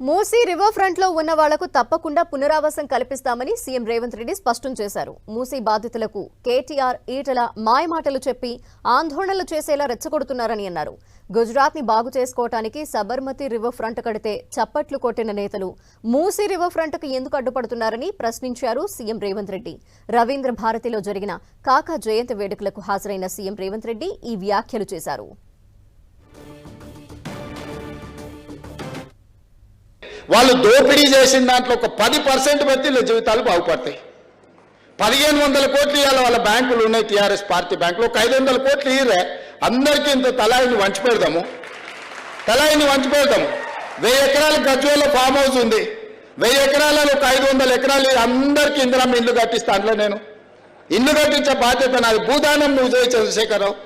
Musi river front లో ఉన్న వాళ్లకు తప్పకుండా పునరావాసం కల్పిస్తామని సీఎం రేవంత్ రెడ్డి స్పష్టం చేశారు. మూసీ బాధితులకు కేటీఆర్ ఈటల మాయమాటలు చెప్పి ఆందోళనలు చేసేలా రెచ్చగొడుతున్నారని అన్నారు. గుజరాత్ ని బాగు చేసుకోవడానికి సబర్మతి రివర్ ఫ్రంట్ కడితే చప్పట్లు కొట్టిన నేతలు మూసీ రివర్ ఫ్రంట్ కు ఎందుకు అడ్డుపడుతున్నారని ప్రశ్నించారు సీఎం రేవంత్ రెడ్డి. రవీంద్ర భారతిలో జరిగిన కాకా జయంతి వేడుకలకు హాజరైన సీఎం రేవంత్ రెడ్డి ఈ వ్యాఖ్యలు చేశారు. వాళ్ళు దోపిడీ చేసిన దాంట్లో ఒక 10% పెడితే వీళ్ళ జీవితాలు బాగుపడతాయి. 1500 కోట్లు ఇవాళ వాళ్ళ బ్యాంకులు ఉన్నాయి. టీఆర్ఎస్ పార్టీ బ్యాంకులు ఒక 500 కోట్లు ఇయ్యరే అందరికీ ఇంత తలాయిని వంచి పెడదాము. 1000 ఎకరాలు గజ్వేల్లో ఫామ్ హౌస్ ఉంది. 1000 ఎకరాలలో ఒక 500 ఎకరాలు అందరికీ ఇందిరమ్మ ఇల్లు కట్టిస్తా. అందులో నేను ఇల్లు కట్టించే బాధ్యత నాది. భూదానం నువ్వు చేయి చంద్రశేఖరరావు.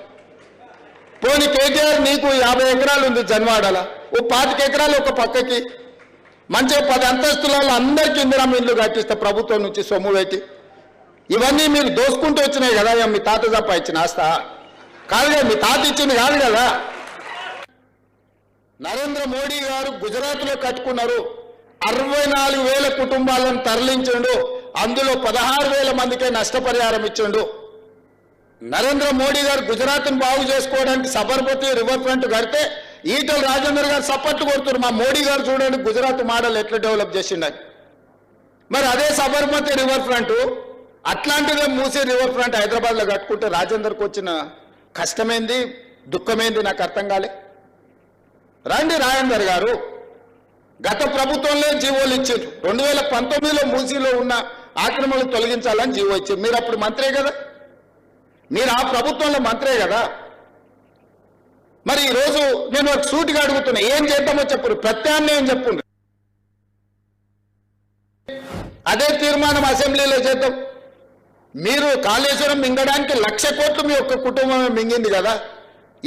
పోనీ కేటీఆర్ నీకు 50 ఎకరాలు ఉంది జన్వాడల, ఓ 25 ఎకరాలు ఒక పక్కకి మంచిగా 10 అంతస్తులలో అందరికీ ఇందిరమ్మ ఇల్లు కట్టిస్తా ప్రభుత్వం నుంచి సొమ్ము పెట్టి. ఇవన్నీ మీరు దోసుకుంటూ వచ్చినాయి కదా. మీ తాత సంపాదించిన ఆస్తా కాదు కదా, మీ తాత ఇచ్చింది కాదు కదా. నరేంద్ర మోడీ గారు గుజరాత్లో కట్టుకున్నారు. 64,000 కుటుంబాలను తరలించండు. అందులో 16,000 మందికే నష్టపరిహారం ఇచ్చిండు. నరేంద్ర మోడీ గారు గుజరాత్ను బాగు చేసుకోవడానికి సబర్మతి రివర్ ఫ్రంట్ కడితే ఈటల రాజేందర్ గారు సపోర్ట్ కొడుతున్నారు. మా మోడీ గారు చూడండి గుజరాత్ మోడల్ ఎట్లా డెవలప్ చేసిండని. మరి అదే సబర్మతి రివర్ ఫ్రంట్ అట్లాంటిదే మూసీ రివర్ ఫ్రంట్ హైదరాబాద్లో కట్టుకుంటే రాజేందర్కి వచ్చిన కష్టమేంది దుఃఖమేంది నాకు అర్థం కాలే. రండి రాజేందర్ గారు, గత ప్రభుత్వంలో జీవోలు ఇచ్చారు. 2019లో మూసీలో ఉన్న ఆక్రమణలు తొలగించాలని జీవో ఇచ్చారు. మీరు అప్పుడు మంత్రే కదా, మీరు ఆ ప్రభుత్వంలో మంత్రే కదా. మరి ఈరోజు నేను ఒక సూటిగా అడుగుతున్నా, ఏం చేద్దామో చెప్పరు, ప్రత్యామ్నాయం చెప్పుండ్రు. అదే తీర్మానం అసెంబ్లీలో చేద్దాం. మీరు కాళేశ్వరం మింగడానికి 1,00,000 కోట్లు మీ ఒక్క కుటుంబమే మింగింది కదా.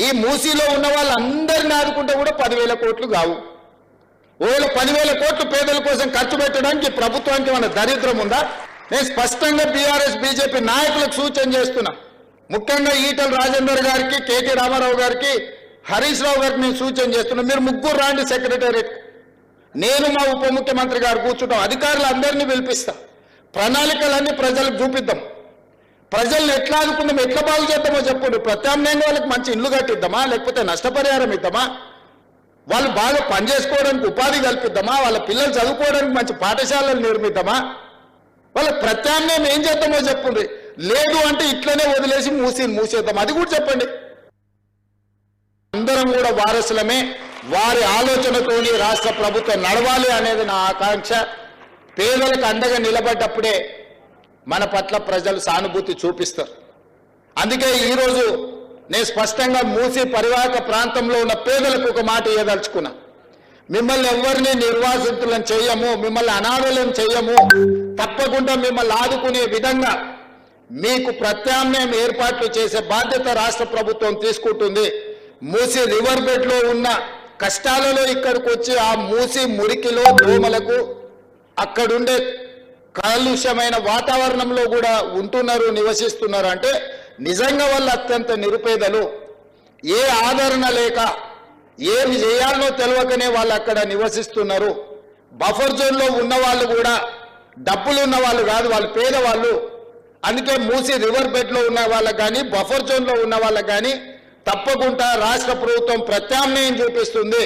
ఈ మూసీలో ఉన్న వాళ్ళందరినీ ఆదుకుంటే కూడా 10,000 కోట్లు కావు. ఒకవేళ 10,000 కోట్లు పేదల కోసం ఖర్చు పెట్టడానికి ప్రభుత్వానికి మన దరిద్రం ఉందా? నేను స్పష్టంగా బీఆర్ఎస్ బీజేపీ నాయకులకు సూచన చేస్తున్నా. ముఖ్యంగా ఈటల రాజేందర్ గారికి, కేటీ రామారావు గారికి, హరీష్ రావు గారికి నేను సూచన చేస్తున్నా. మీరు ముగ్గురు రాండి సెక్రటేరియట్. నేను మా ఉప ముఖ్యమంత్రి గారు కూర్చుంటాం. అధికారులు అందరినీ పిలిపిస్తా. ప్రణాళికలన్నీ ప్రజలకు చూపిద్దాం. ప్రజల్ని ఎట్లా ఆదుకుందాం, ఎట్లా బాగు చేద్దామో చెప్పండి. ప్రత్యామ్నాయంగా వాళ్ళకి మంచి ఇల్లు కట్టిద్దామా, లేకపోతే నష్టపరిహారం ఇద్దామా, వాళ్ళు బాగా పనిచేసుకోవడానికి ఉపాధి కల్పిద్దామా, వాళ్ళ పిల్లలు చదువుకోవడానికి మంచి పాఠశాలలు నిర్మిద్దామా, వాళ్ళ ప్రత్యామ్నాయం ఏం చేద్దామో చెప్పండి. లేదు అంటే ఇట్లనే వదిలేసి మూసేద్దాం, అది కూడా చెప్పండి. అందరం కూడా వారసులమే. వారి ఆలోచనతోని రాష్ట్ర ప్రభుత్వం నడవాలి అనేది నా ఆకాంక్ష. పేదలకు అండగా నిలబడ్డప్పుడే మన పట్ల ప్రజలు సానుభూతి చూపిస్తారు. అందుకే ఈరోజు నేను స్పష్టంగా మూసీ పరివాహక ప్రాంతంలో ఉన్న పేదలకు ఒక మాట ఇవ్వదలుచుకున్నా. మిమ్మల్ని ఎవరిని నిర్వాసితులను చేయము, మిమ్మల్ని అనాథలను చేయము. తప్పకుండా మిమ్మల్ని ఆదుకునే విధంగా మీకు ప్రత్యామ్నాయం ఏర్పాట్లు చేసే బాధ్యత రాష్ట్ర ప్రభుత్వం తీసుకుంటుంది. మూసీ రివర్ బెడ్ లో ఉన్న కష్టాలలో ఇక్కడికి వచ్చి ఆ మూసీ మురికిలో దోమలకు అక్కడుండే కాలుష్యమైన వాతావరణంలో కూడా ఉంటున్నారు, నివసిస్తున్నారు. అంటే నిజంగా వాళ్ళు అత్యంత నిరుపేదలు. ఏ ఆదరణ లేక ఏమి చేయాలనో తెలియకనే వాళ్ళు అక్కడ నివసిస్తున్నారు. బఫర్ జోన్లో ఉన్న వాళ్ళు కూడా డబ్బులు ఉన్న వాళ్ళు కాదు, వాళ్ళు పేదవాళ్ళు. అందుకే మూసీ రివర్ బెడ్ లో ఉన్న వాళ్ళకి కానీ, బఫర్ జోన్లో ఉన్న వాళ్ళకి కానీ తప్పకుండా రాష్ట్ర ప్రభుత్వం ప్రత్యామ్నాయం చూపిస్తుంది.